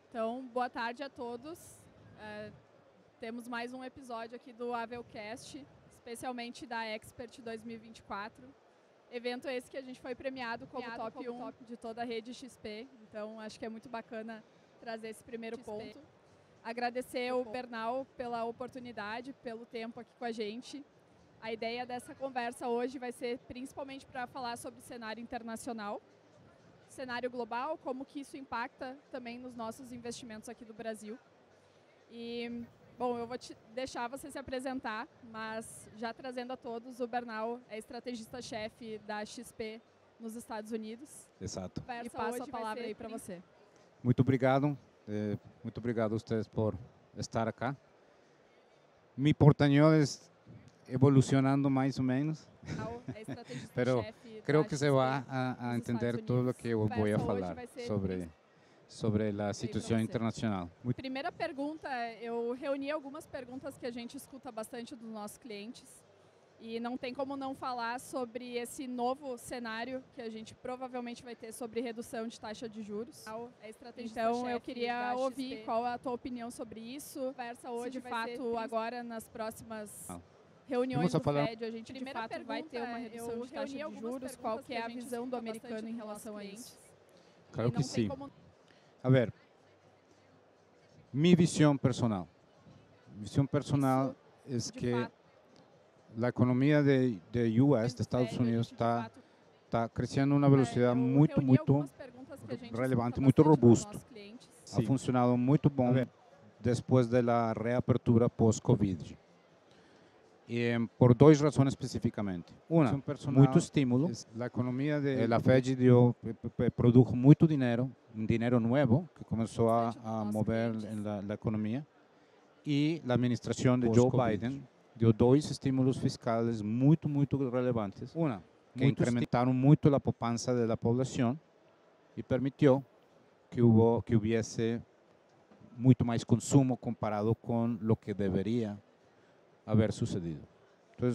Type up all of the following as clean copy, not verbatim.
Então, boa tarde a todos. Temos mais um episódio aqui do Avelcast, especialmente da Expert 2024. Evento esse que a gente foi premiado como top 1 de toda a rede XP. Então, acho que é muito bacana trazer esse primeiro ponto. Agradecer ao Bernal pela oportunidade, pelo tempo aqui com a gente. A ideia dessa conversa hoje vai ser principalmente para falar sobre cenário internacional, cenário global, como que isso impacta também nos nossos investimentos aqui do Brasil. E, bom, eu vou deixar você se apresentar, mas já trazendo a todos, o Bernal é estrategista-chefe da XP nos Estados Unidos. Exato. E passo a palavra aí para você. Muito obrigado a vocês por estar acá. Mi portuñol es evolucionando más o menos, pero creo que se va a entender todo lo que eu vou falar sobre a situação internacional. Primeira pergunta, eu reuni algumas perguntas que a gente escuta bastante dos nossos clientes e não tem como não falar sobre esse novo cenário que a gente provavelmente vai ter sobre redução de taxa de juros. Então eu queria ouvir qual é a tua opinião sobre isso. Conversa hoje, de fato, agora nas próximas reuniões do FED, a gente de fato vai ter uma redução de taxa de juros. Qual que é a visão do americano em relação a isso? Claro que sim. A ver, minha visão personal. É que a economia de US, de Estados Unidos, está crescendo a uma velocidade muito relevante, muito robusta. Ha funcionado muito bom depois da reapertura pós-Covid. Por duas razões especificamente. Uma, muito estímulo. A economia a Fed produjo muito dinheiro, dinheiro novo, que começou a mover na economia. E a administração de Joe Biden deu dois estímulos fiscais muito relevantes. Uma, que incrementaram muito a poupança da população e permitiu que houvesse muito mais consumo comparado com o que deveria haber sucedido. Então,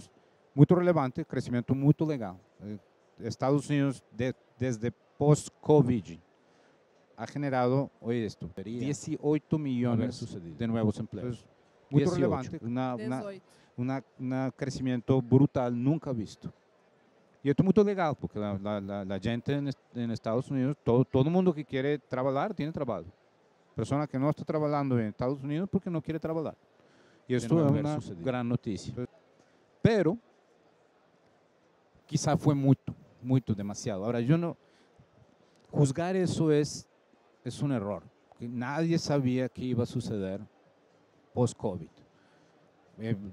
muito relevante, crescimento muito legal. Estados Unidos, desde pós-Covid, ha generado, oye esto, 18 millones de nuevos empleos. Muito relevante, um crescimento brutal, nunca visto. E isso é muito legal, porque a gente nos Estados Unidos, todo mundo que quer trabalhar, tem trabalho. Pessoa que não está trabalhando nos Estados Unidos porque não quer trabalhar. E isso é uma grande notícia. Pero, quizá foi muito demasiado. Agora, eu não juzgar isso é erro. Porque nadie sabia que ia suceder pós-Covid.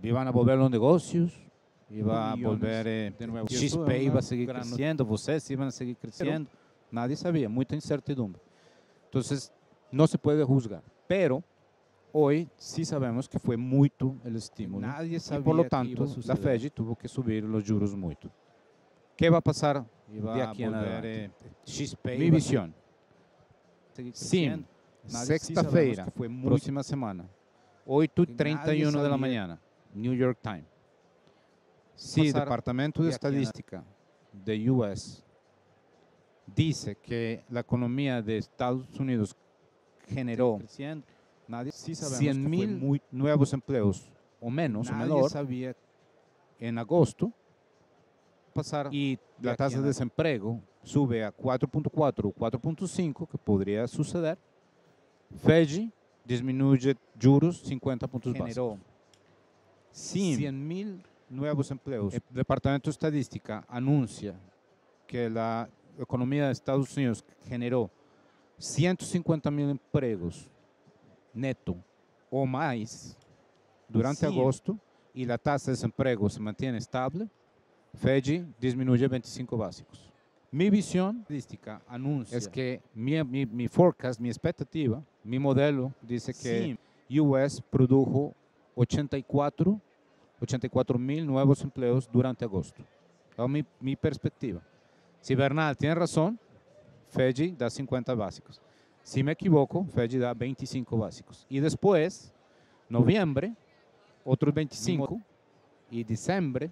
Iban a volver los negocios, iba a volver de nuevo. XP iba a seguir crescendo, vocês iban a seguir crescendo. Nadie sabia, muita incertidumbre. Então, não se pode juzgar. Pero, hoje, sim sabemos que foi muito o estímulo. Nadie sabia e, por lo tanto, a Fed teve que subir os juros muito. O que vai passar de aqui em adelante? Minha visão. Sim, sexta-feira, próxima semana, 8:31 da manhã, New York Times. Se o Departamento de Estadística de US diz que a economia de Estados Unidos generou 100,000 novos empregos, ou menos, ou menor, sabia em agosto, e a taxa de desemprego sube a 4,4 ou 4,5, que poderia suceder, Fed diminui juros 50 pontos básicos. Sim, 100,000 novos empregos. O Departamento de Estadística anuncia que a economia dos Estados Unidos generou 150,000 empregos neto ou mais durante agosto e a taxa de desemprego se mantém estável, Fed diminui 25 básicos. Minha visão estadística anuncia que mi forecast, minha expectativa, meu modelo diz que US produjo 84,000 novos empregos durante agosto. É minha perspectiva. Se Bernal tem razão, Fed dá 50 básicos. Se me equivoco, Fed dá 25 básicos. E depois, novembro, outros 25. E dezembro,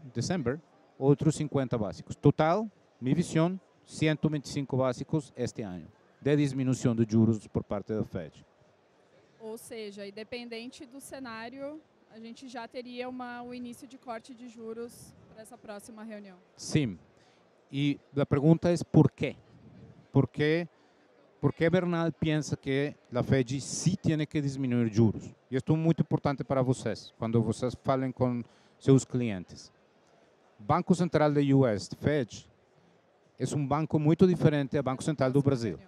outros 50 básicos. Total, minha visão, 125 básicos este ano, de disminuição de juros por parte da Fed. Ou seja, independente do cenário, a gente já teria o início de corte de juros para essa próxima reunião. Sim. E a pergunta é por quê? Por que Bernal pensa que a Fed sí tem que diminuir juros? E isto é muito importante para vocês, quando vocês falem com seus clientes. Banco Central do US, Fed, é um banco muito diferente do Banco Central do Brasil.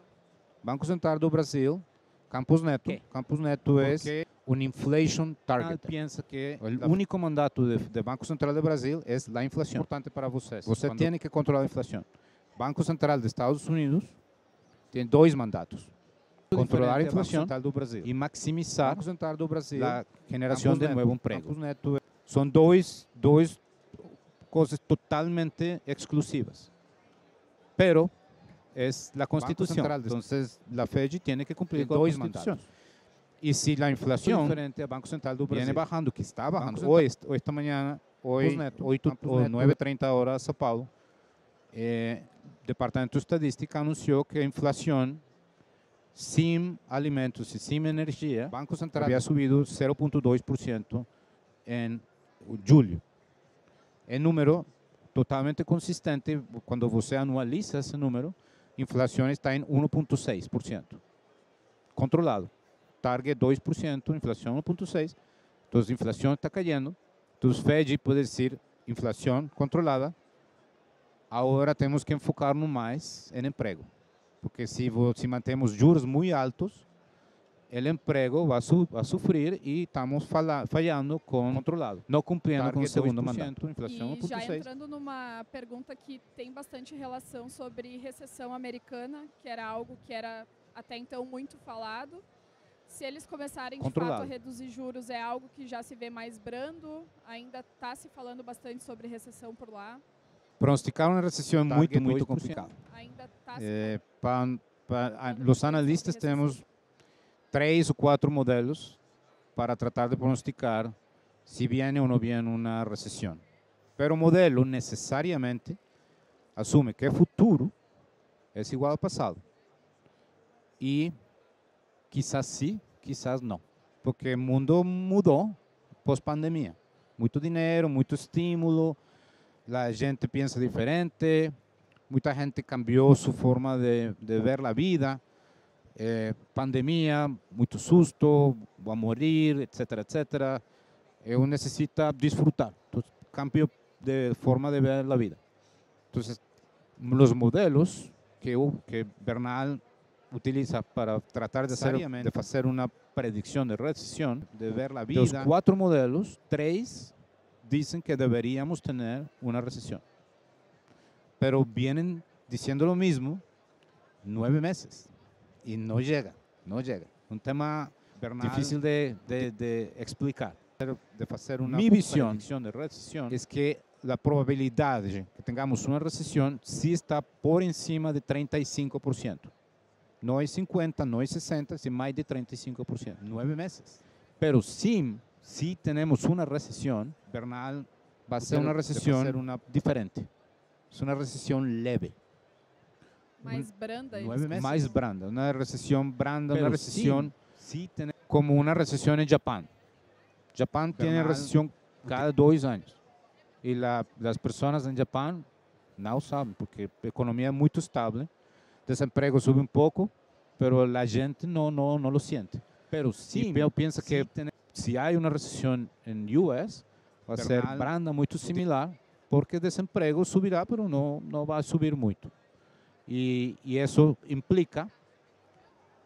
Banco Central do Brasil, Campos Neto. Campos Neto é um inflation target. Pensa que o único mandato do Banco Central do Brasil é a inflação. Importante para vocês. Você tem que controlar a inflação. Banco Central dos Estados Unidos tem dois mandatos: controlar a inflação do Brasil e maximizar a geração de novo emprego. São dois coisas totalmente exclusivas. Pero é a Constituição. Então, a Fed tem que cumprir com dois mandatos. E se a inflação vem bajando, que está bajando, hoje esta manhã, hoje 9:30 horas São Paulo, o Departamento de Estatística anunciou que a inflação sem alimentos e sem energia, o Banco Central havia subido 0,2% em julho. É número totalmente consistente. Quando você anualiza esse número, a inflação está em 1,6%. Controlado. Target 2%, inflação 1,6%. Então, a inflação está caindo. Então, o Fed pode dizer, inflação controlada, agora temos que enfocar-nos mais em emprego. Porque se mantemos juros muito altos, o emprego vai sofrer e estamos falhando com controlado, não cumprindo com o segundo mandato. Inflação e já entrando numa pergunta que tem bastante relação sobre recessão americana, que era algo que era até então muito falado. Se eles começarem de fato a reduzir juros, é algo que já se vê mais brando? Ainda está se falando bastante sobre recessão por lá? Pronosticar uma recessão é muito complicado. Ainda está os analistas temos 3 ou 4 modelos para tratar de pronosticar se viene ou não viene uma recessão. Pero o modelo necessariamente assume que o futuro é igual ao passado. E quizás sim, quizás não. Porque o mundo mudou pós-pandemia. Muito dinheiro, muito estímulo, a gente pensa diferente, muita gente cambiou sua forma de ver a vida. Pandemia, muito susto, vou morrer, etc, etc. Eu necessito disfrutar. Então, cambio de forma de ver a vida. Então, os modelos que Bernal utiliza para tratar de fazer uma predição de recessão, de ver a vida. Dos 4 modelos, 3 dizem que deveríamos ter uma recessão. Pero vienen diciendo lo mismo 9 meses. E não chega. Um tema difícil de explicar. De fazer uma predição de recessão é que a probabilidade de que tenhamos uma recessão sí está por encima de 35%. Não é 50%, não é 60%, é mais de 35%. 9 meses. Pero sim temos uma recessão, Bernal vai ser uma recessão diferente. É uma recessão leve. Mais branda. Mais branda. Uma recessão branda, uma recessão como uma recessão em Japão. Japão tem recessão cada 2 anos. E as pessoas em Japão não sabem, porque a economia é muito estável. Desemprego sube um pouco, mas a gente não lo sente. Pero sim, eu penso que se há uma recessão em US, vai ser branda muito similar, porque o desemprego subirá, mas não vai subir muito. E isso implica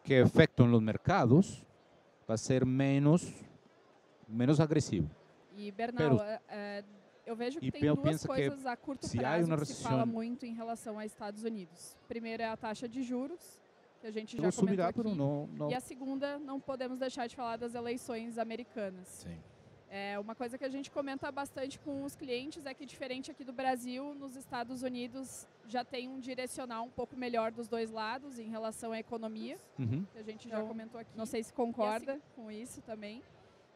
que o efeito nos mercados vai ser menos agressivo. E, Bernal, eu vejo que tem duas coisas a curto prazo que se fala muito em relação aos Estados Unidos. Primeiro é a taxa de juros, que a gente já comentou aqui. E a segunda, não podemos deixar de falar das eleições americanas. Sim. Uma coisa que a gente comenta bastante com os clientes é que, diferente aqui do Brasil, nos Estados Unidos já tem um direcional um pouco melhor dos dois lados em relação à economia, que a gente já comentou aqui. Não sei se concorda com isso também.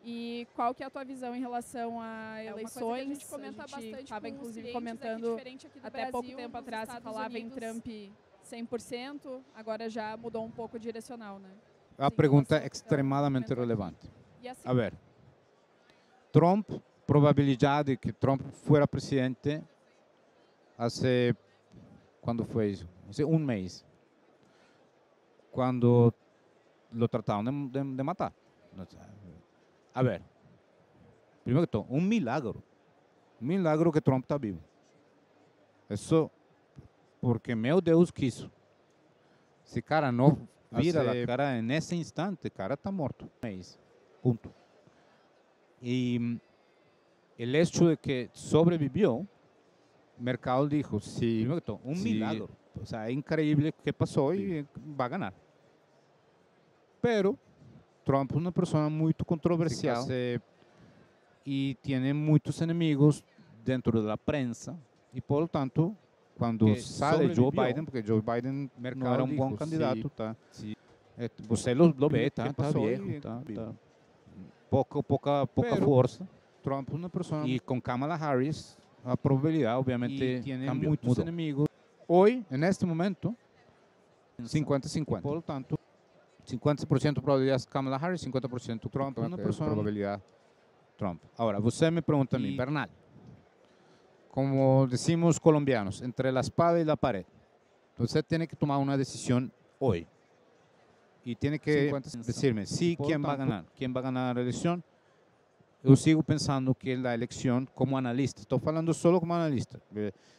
E qual que é a tua visão em relação a eleições? A gente comenta bastante, estava inclusive comentando até pouco tempo atrás, se falava em Trump 100%, agora já mudou um pouco o direcional, né? A pergunta é extremadamente relevante. A ver, Trump, probabilidade que Trump fuera presidente hace, ¿cuándo fue eso? Hace un mes, cuando lo trataron de matar. A ver, primero que todo, un milagro que Trump está vivo. Eso, porque meu Deus quiso. Esse cara não vira a cara nesse instante, o cara está morto. Punto. Y el hecho de que sobrevivió, el mercado dijo, sí, un milagro. O sea, es increíble que pasó y va a ganar. Pero Trump es una persona muy controversial y tiene muchos enemigos dentro de la prensa y por lo tanto, cuando sale Joe Biden, porque Joe Biden no era un buen candidato, tá? Você lo ve, está viejo, está pouca força. Trump es una persona y con Kamala Harris la probabilidad obviamente tiene muchos enemigos. Hoy, en este momento, 50-50. Por lo tanto, 50% probabilidad Kamala Harris, 50% Trump, una probabilidad Trump. Ahora, você me pregunta a mí, Bernal, como decimos colombianos, entre la espada y la pared. Usted tiene que tomar una decisión hoy. Y tiene que decirme, sí, quién va a ganar. ¿Quién va a ganar la elección? Yo sigo pensando que la elección como analista, estoy hablando solo como analista,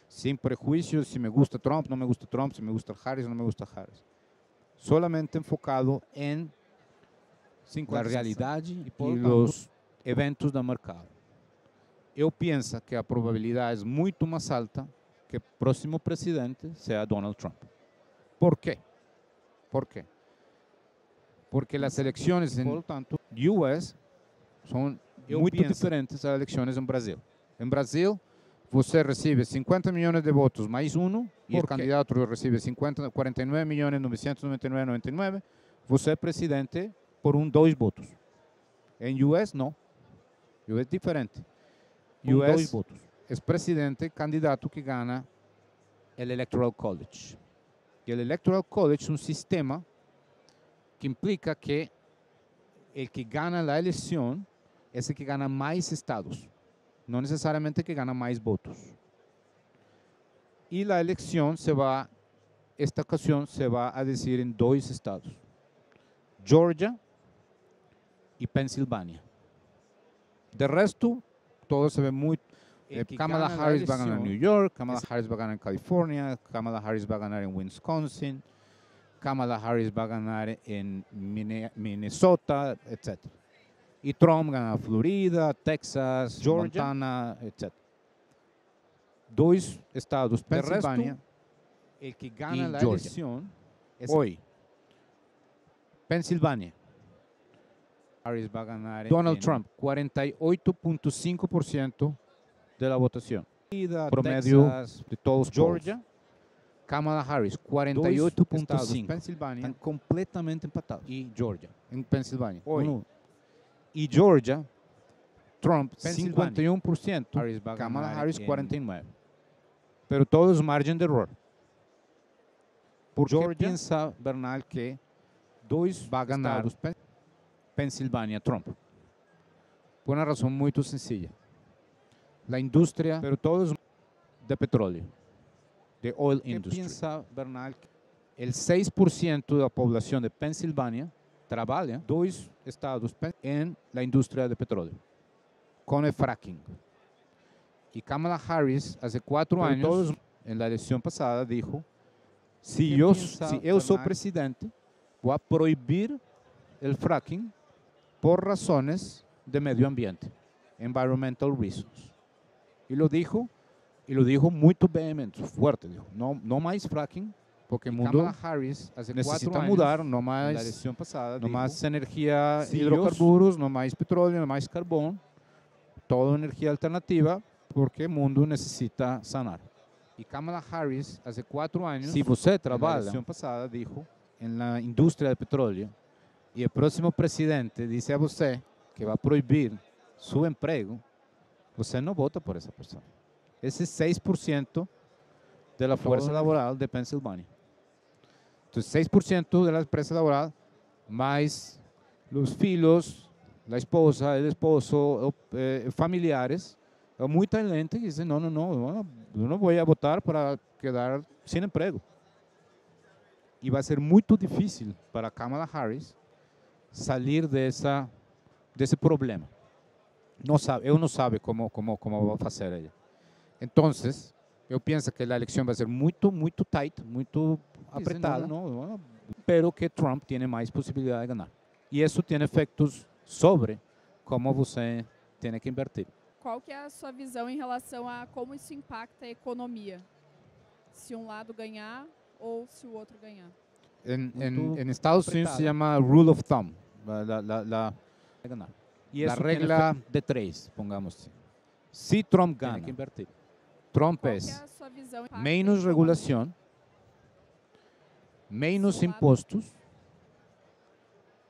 sin prejuicios, si me gusta Trump, no me gusta Trump, si me gusta Harris, no me gusta Harris. Solamente enfocado en la realidad y los eventos del mercado. Yo pienso que la probabilidad es mucho más alta que el próximo presidente sea Donald Trump. ¿Por qué? ¿Por qué? Porque las elecciones en US son muy diferentes a las elecciones en Brasil. En Brasil, você recibe 50 millones de votos más uno y el candidato recibe 49.999.99. Você es presidente por 2 votos. En US no. US es diferente. US 2 votos. Es presidente, candidato que gana el Electoral College. Y el Electoral College es un sistema que implica que el que gana la elección es el que gana más estados, no necesariamente que gana más votos. Y la elección esta ocasión se va a decir en 2 estados, Georgia y Pensilvania. De resto, todo se ve muy... Kamala Harris va a ganar en New York, Kamala Harris va a ganar en California, Kamala Harris va a ganar en Wisconsin, Kamala Harris va a ganar en Minnesota, etc. Y Trump gana Florida, Texas, Georgia, Montana, etc. 2 estados, Pensilvania, el que gana la elección es hoy. Pensilvania. Harris va a ganar Donald Trump, 48.5% de la votación. Promedio Texas, de todos Georgia. Kamala Harris, 48.5. Pensilvania. Están completamente empatados. Y Georgia. En Pensilvania. Hoy. Y Georgia, Trump, 51%. Harris Kamala Harris, 49%. Pero todo es margen de error. ¿Por qué piensa Bernal que 2 va a ganar Pensilvania Trump? Por una razón muy sencilla. La industria, pero todo es de petróleo. De oil industry. Piensa Bernal, el 6% de la población de Pensilvania trabaja 2 estados en la industria de petróleo, con el fracking. Y Kamala Harris hace 4 años, en la elección pasada, dijo, si yo soy presidente, voy a prohibir el fracking por razones de medio ambiente, environmental reasons. Y lo dijo muy vehemente, fuerte. Dijo, no más fracking, porque el mundo Harris necesita mudar, no más, la elección pasada, no más energía, hidrocarburos, no más petróleo, no más carbón, toda energía alternativa, porque el mundo necesita sanar. Y Kamala Harris, hace 4 años, si usted trabaja, la elección pasada dijo, en la industria del petróleo, y el próximo presidente dice a usted que va a prohibir su empleo, usted no vota por esa persona. Ese es 6% de la fuerza laboral de Pensilvania. Entonces, 6% de la empresa laboral Mas os filhos, a esposa, o esposo, familiares, muita gente que diz, não, eu não vou votar para quedar sem emprego. E vai ser muito difícil para Kamala Harris sair desse problema. Eu não sabe como vai fazer ela. Então, eu penso que a eleição vai ser muito tight, muito apertada, pero que Trump tem mais possibilidade de ganhar. E isso tem efeitos sobre como você tem que invertir. Qual que é a sua visão em relação a como isso impacta a economia? Se um lado ganhar ou se o outro ganhar? En Estados Unidos se llama rule of thumb, la regla de 3, pongamos assim. Se Trump gana, Trump é menos regulação, menos impostos,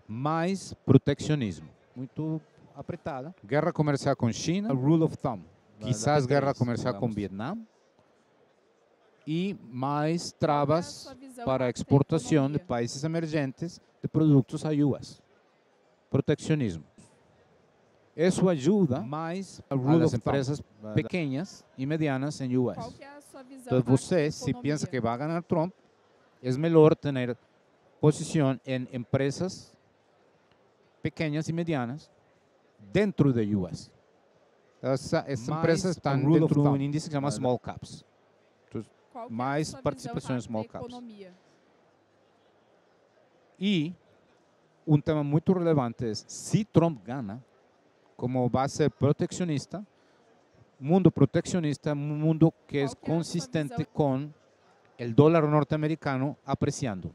mais proteccionismo. Muito apertada. Guerra comercial com China, rule of thumb. Quizás guerra comercial com Vietnã. E mais travas para a exportação de países emergentes de produtos a US. Proteccionismo. Isso ajuda mais as empresas pequenas e medianas em US. Então, você, se pensa que vai ganhar Trump, é melhor ter posição em empresas pequenas e medianas dentro de US. Essas empresas estão dentro de um índice que se chama Small Caps. Mais participação em small caps. E um tema muito relevante é, se Trump ganha, como vai ser protecionista, mundo protecionista é um mundo que é consistente com o dólar norte-americano apreciando.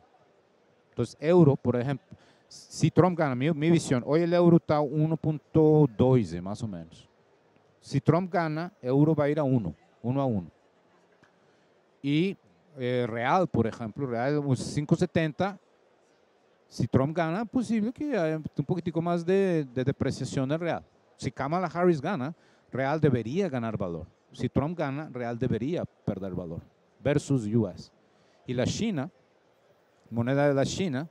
Então, euro, por exemplo, se Trump ganha, minha visão, hoje o euro está 1.2, mais ou menos. Se Trump ganha, o euro vai ir a 1 a 1. E real, por exemplo, real uns 5,70. Se Trump ganha, é possível que haya um pouquinho mais de depreciação do real. Se Kamala Harris ganha, real deveria ganhar valor. Se Trump ganha, real deveria perder valor. Versus US. E a China, moneda da China,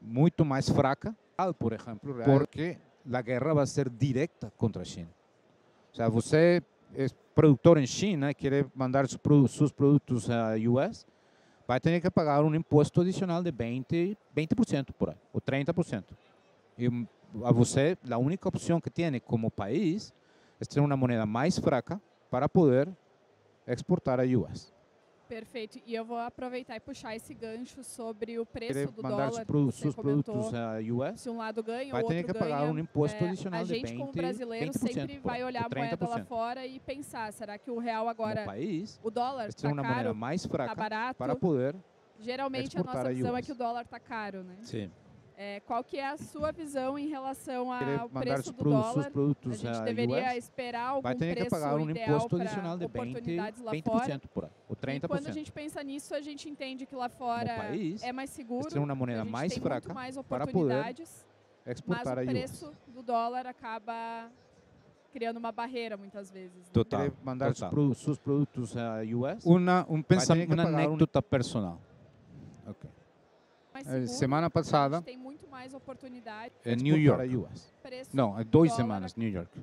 muito mais fraca, por exemplo, real, porque a guerra vai ser direta contra a China. Ou seja, você é produtor em China, quer mandar seus produtos a US, vai ter que pagar um imposto adicional de 20% por aí, ou 30%. E a você, a única opção que tem como país é ter uma moneda mais fraca para poder exportar a US. Perfeito. E eu vou aproveitar e puxar esse gancho sobre o preço do dólar. Seus produtos a US, se um lado ganha, vai o ter outro que pagar ganha. um imposto adicional de 20%. A gente, como brasileiro, sempre vai olhar a moeda lá fora e pensar, será que o real agora, o dólar está uma caro, moneda mais fraca, está barato? Para poder Geralmente a nossa visão é que o dólar está caro, né? Sim. Qual que é a sua visão em relação ao preço do dólar? A gente deveria esperar algum vai ter que preço pagar um ideal imposto adicional de oportunidades lá 20% fora? por aí, ou 30%. E quando a gente pensa nisso, a gente entende que lá fora é mais seguro, uma moneda mais fraca muito mais para poder oportunidades, exportar mas o preço do dólar acaba criando uma barreira muitas vezes. Né? Total. Mandar seus produtos a US. Uma anécdota personal. Okay. Seguro, semana passada, tem muito mais oportunidade em New York. Não, há 2 semanas, New York.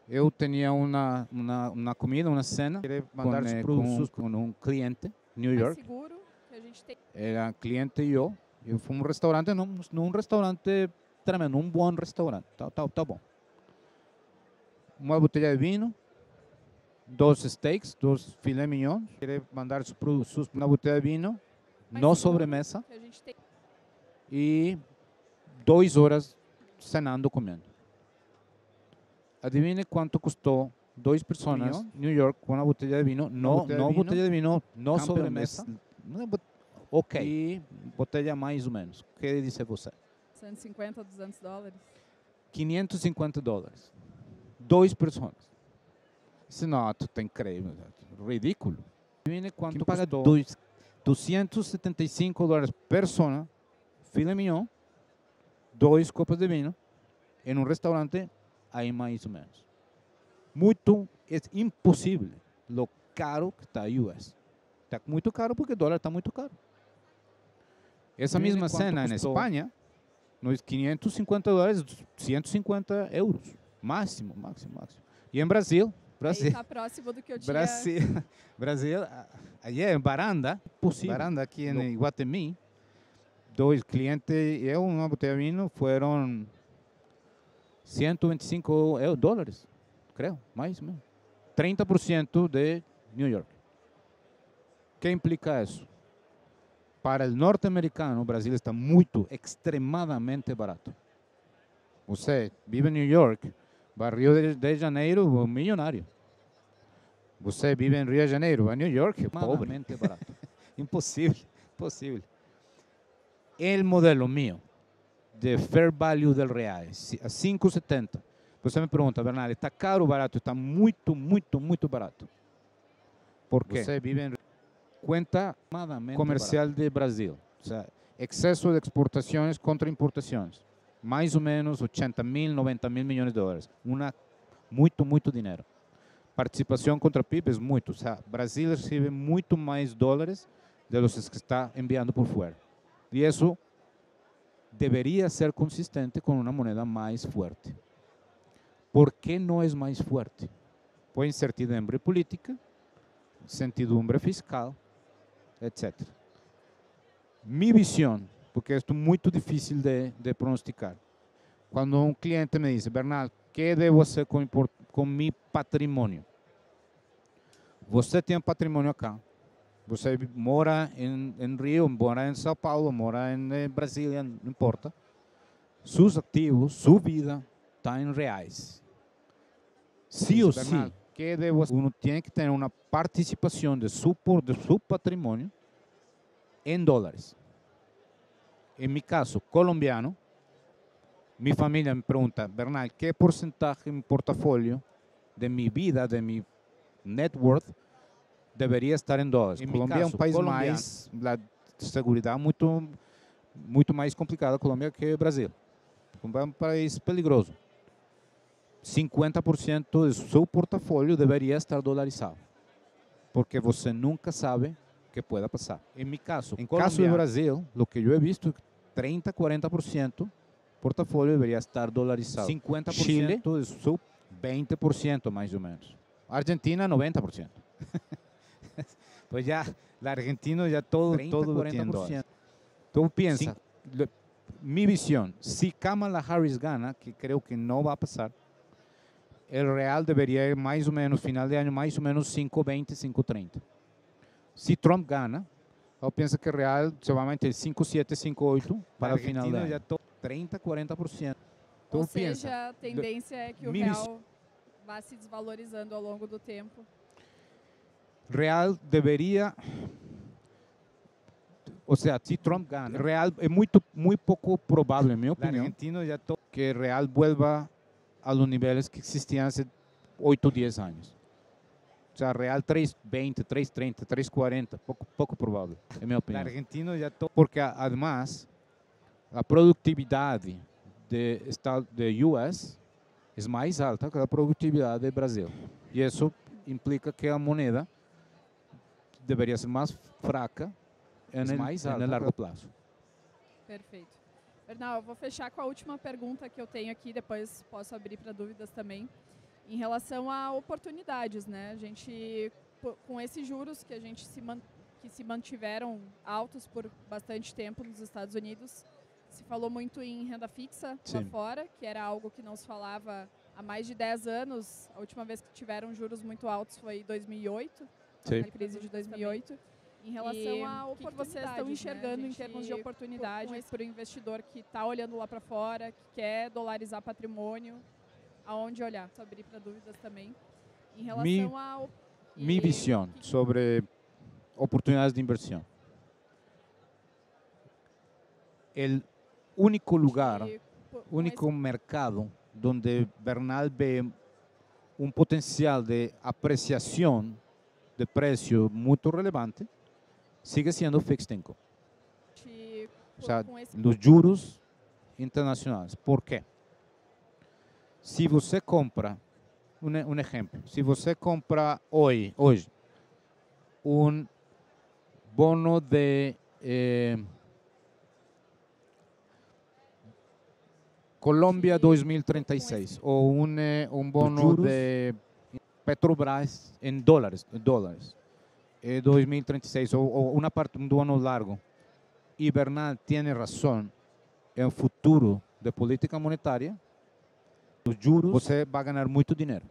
Eu tinha uma comida, uma cena com um cliente, New York. Seguro, que a gente tem. Era cliente e eu fui um restaurante, num restaurante tremendo, um bom restaurante. Tá bom. Uma botella de vinho, 2 steaks, 2 filé mignon. Queria mandar uma botella de vinho, não sobremesa. E 2 horas cenando, comendo. Adivine quanto custou 2 pessoas New York com uma botella de vinho, não botella de vinho, não sobremesa. Ok. E botella mais ou menos. O que disse você? 150 a 200 dólares. $550. 2 pessoas. Isso não, tu tem creio, ridículo. Adivine quanto paga $275 por pessoa, filé mignon, 2 copas de vinho, em um restaurante, aí mais ou menos. Muito, é impossível, lo caro que está a US. Está muito caro porque o dólar está muito caro. Essa mesma cena na Espanha, nos $550, €150, máximo. E em Brasil, está próximo do que eu tinha. Brasil, aí em Baranda, Baranda aqui em Iguatemi, dois clientes, eu uma botella de vinho, foram $125, creio, mais ou menos. 30% de New York. O que implica isso? Para o norte-americano, o Brasil está extremadamente barato. Você vive em New York, vai a Rio de Janeiro, milionário. Você vive em Rio de Janeiro, vai a New York, pobre. Barato. Impossível. O modelo meu de fair value del real, a 5,70. Você me pergunta, Bernal, está caro ou barato? Está muito barato. Por quê? Você vive em conta comercial de Brasil. O sea, excesso de exportações contra importações. Mais ou menos 80 mil, 90 mil milhões de dólares. Muito dinheiro. Participação contra PIB é muito. O sea, Brasil recebe muito mais dólares de los que está enviando por fora. E isso deveria ser consistente com uma moneda mais forte. ¿Por qué no es más fuerte? Por incertidumbre política, incertidumbre fiscal, etc. Mi visión, porque esto es muy difícil de pronosticar, cuando un cliente me dice, Bernal, ¿qué debo hacer con mi patrimonio? Você tem patrimônio acá. Você mora em Rio, mora em São Paulo, mora em Brasília, não importa. Seus ativos, sua vida está em reais. Sí o sí, uno tiene que tener una participación de su patrimonio en dólares. En mi caso, colombiano, mi familia me pregunta, Bernal, ¿qué porcentaje en mi portafolio de mi vida, de mi net worth, debería estar en dólares? En Colombia es un país más, la seguridad mucho más complicada, Colombia, que Brasil. Colombia es un país peligroso. 50% de seu portafolio deveria estar dolarizado, porque você nunca sabe o que pueda passar. Em meu caso, em caso do Brasil, o que eu he visto, 30, 40% portafolio deveria estar dolarizado. 50% Chile, de seu 20% mais ou menos. Argentina, 90%. Pues já, a Argentina já todo 40%. Então pensa, minha visão, se Kamala Harris gana, que creio que não vai passar, o real deveria ir mais ou menos, final de ano, mais ou menos 5,20, 5,30. Se Trump gana, eu penso que o real se vai manter 5,7, 5,8 para o final do ano. Já 30, 40%. Então, ou seja, a tendência é que o real vá se desvalorizando ao longo do tempo. Real deveria, ou seja, se Trump gana, real é muito pouco provável, em minha opinião, que o real vuelva a los niveles que existían hace 8 o 10 años. O sea, real 3.20, 3.30, 3.40, poco probable, en mi opinión. Porque además, la productividad de US es más alta que la productividad de Brasil. Y eso implica que la moneda debería ser más fraca en el largo plazo. Perfeito. Bernal, eu vou fechar com a última pergunta que eu tenho aqui, depois posso abrir para dúvidas também. Em relação a oportunidades, né? A gente, com esses juros que a gente se mantiveram altos por bastante tempo nos Estados Unidos, se falou muito em renda fixa lá fora, que era algo que não se falava há mais de 10 anos. A última vez que tiveram juros muito altos foi em 2008, a crise de 2008. Em relação a o que vocês estão enxergando, né, em termos de oportunidade para o investidor que está olhando lá para fora, que quer dolarizar patrimônio, aonde olhar? Só abrir para dúvidas também. Em relação a... Minha visão sobre oportunidades de inversión. El único lugar, único mercado donde Bernal ve un potencial de apreciación de precio muy relevante sigue siendo fixed income. O sea, los juros internacionales. ¿Por qué? Si você compra, un ejemplo, si você compra hoy un bono de Colômbia 2036, ou um bono de Petrobras em dólares, 2036, ou uma parte do ano largo. E Bernal tem razão, em futuro de política monetária, os juros, você vai ganhar muito dinheiro.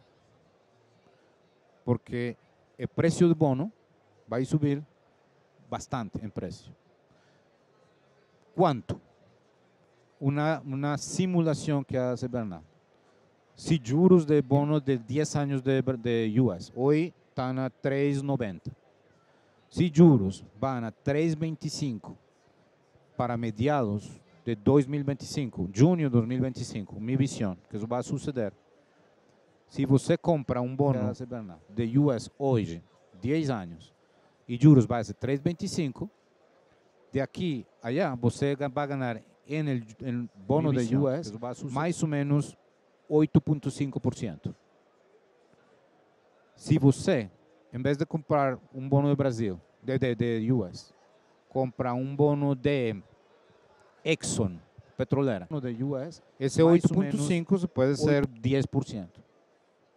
Porque o preço do bono vai subir bastante em preço. Quanto? Uma simulação que hace Bernal. Se juros de bono de 10 anos de US hoje estão a 3,90. Se juros vão a 3,25 para mediados de 2025, junho de 2025, minha visão, que isso vai suceder. Se você compra um bono de US hoje, 10 anos, e juros vai ser 3,25, de aqui a allá você vai ganhar em bono de US mais ou menos 8,5%. Se você, em vez de comprar um bono de Brasil, de US, compra um bono de Exxon, petrolera, de US, esse 8,5% pode ser 10%.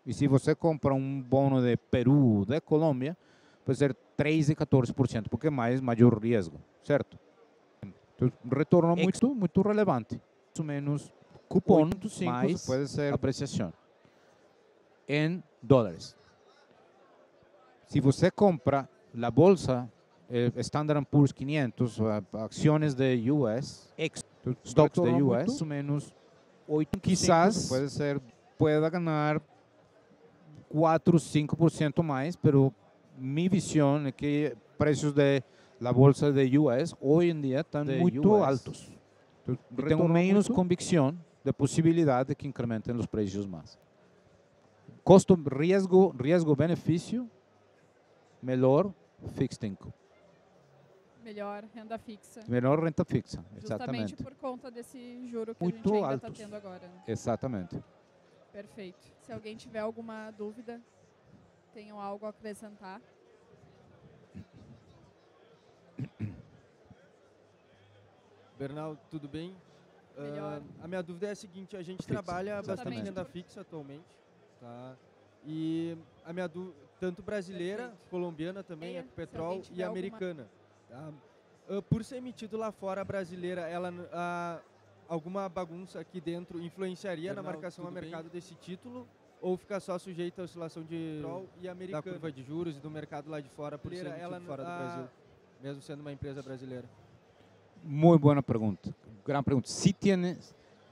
E se você compra um bono de Peru, de Colômbia, pode ser 13% e 14%, porque é maior risco, certo? Então, retorno muito relevante. Mais ou menos cupom, mais pode ser apreciação em dólares. Se você compra a bolsa Standard & Poor's 500, ações de US, stocks de US, mais ou menos 8, quizás pueda ganhar 4, 5% mais, pero minha visão é que preços de la bolsa de US hoje em dia estão muito altos. Então, tenho menos convicção de possibilidade de que incrementem os preços mais. Custo, risco-benefício, melhor fixed income. Melhor renda fixa. Melhor renda fixa, exatamente. Justamente por conta desse juro que muito a gente ainda está tendo agora. Né? Exatamente. Perfeito. Se alguém tiver alguma dúvida, tenham algo a acrescentar. Bernal, tudo bem? A minha dúvida é a seguinte, a gente trabalha bastante renda fixa atualmente, tá? E a minha dúvida, tanto brasileira, colombiana também, Ecopetrol e americana. Tá? Por ser emitido lá fora a brasileira, ela alguma bagunça aqui dentro influenciaria na marcação a mercado desse título? Ou fica só sujeito à oscilação de da curva de juros e do mercado lá de fora por ser emitido fora do Brasil, mesmo sendo uma empresa brasileira? Muito boa pergunta. Gran pergunta.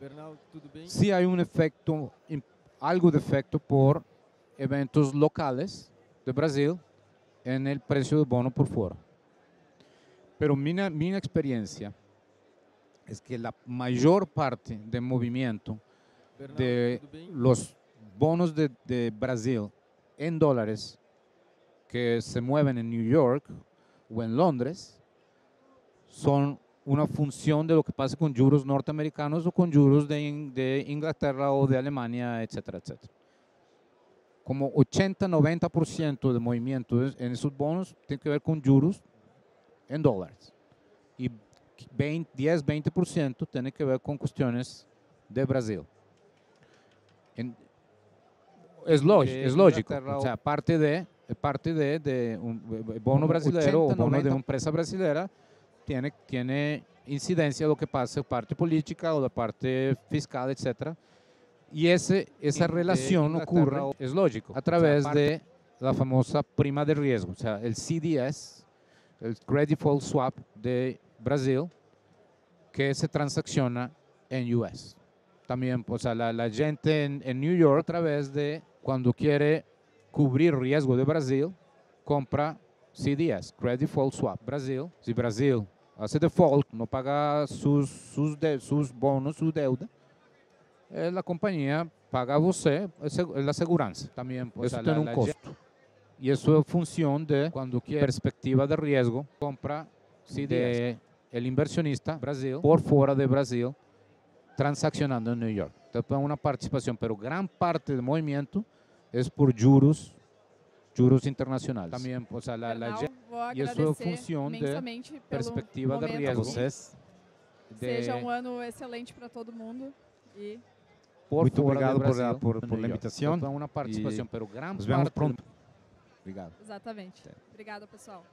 Bernal, tudo bem? Se há efeito, algo de efeito por eventos locais do Brasil no preço do bono por fora. Pero minha experiência é que a maior parte do movimento de los bonos de Brasil em dólares que se mueven em New York ou em Londres são uma função de lo que passa com juros norte-americanos ou com juros de Inglaterra ou de Alemanha, etc., etc. Como 80-90% do movimento em esses bonos tem que ver com juros em dólares. E 10-20% tem que ver com questões de Brasil. É lógico. O sea, parte de um bono brasileiro ou bono de uma empresa brasileira tiene incidencia lo que pasa en parte política o la parte fiscal, etc. Y esa relación ocurre, es lógico, a través de la famosa prima de riesgo, o sea, el CDS, el Credit Default Swap de Brasil, que se transacciona en US. También, o sea, la gente en New York, a través de, cuando quiere cubrir riesgo de Brasil, compra CDS, Credit Default Swap Brasil. Si Brasil hace default, no paga sus bonos, su deuda, la compañía paga a você la segurança. También, eso tiene un costo. Y eso es función de, cuando quiere perspectiva de riesgo, compra CDS. El inversionista Brasil, por fuera de Brasil, transaccionando en New York. Entonces, es una participación, pero gran parte del movimiento es por juros internacionais. Também, o sea, e isso é função de perspectiva de riesgo. Seja um ano excelente para todo mundo. E muito obrigado por a invitação. Uma participação, pero grande nos vemos parte pronto. Obrigado. Exatamente. Obrigada, pessoal.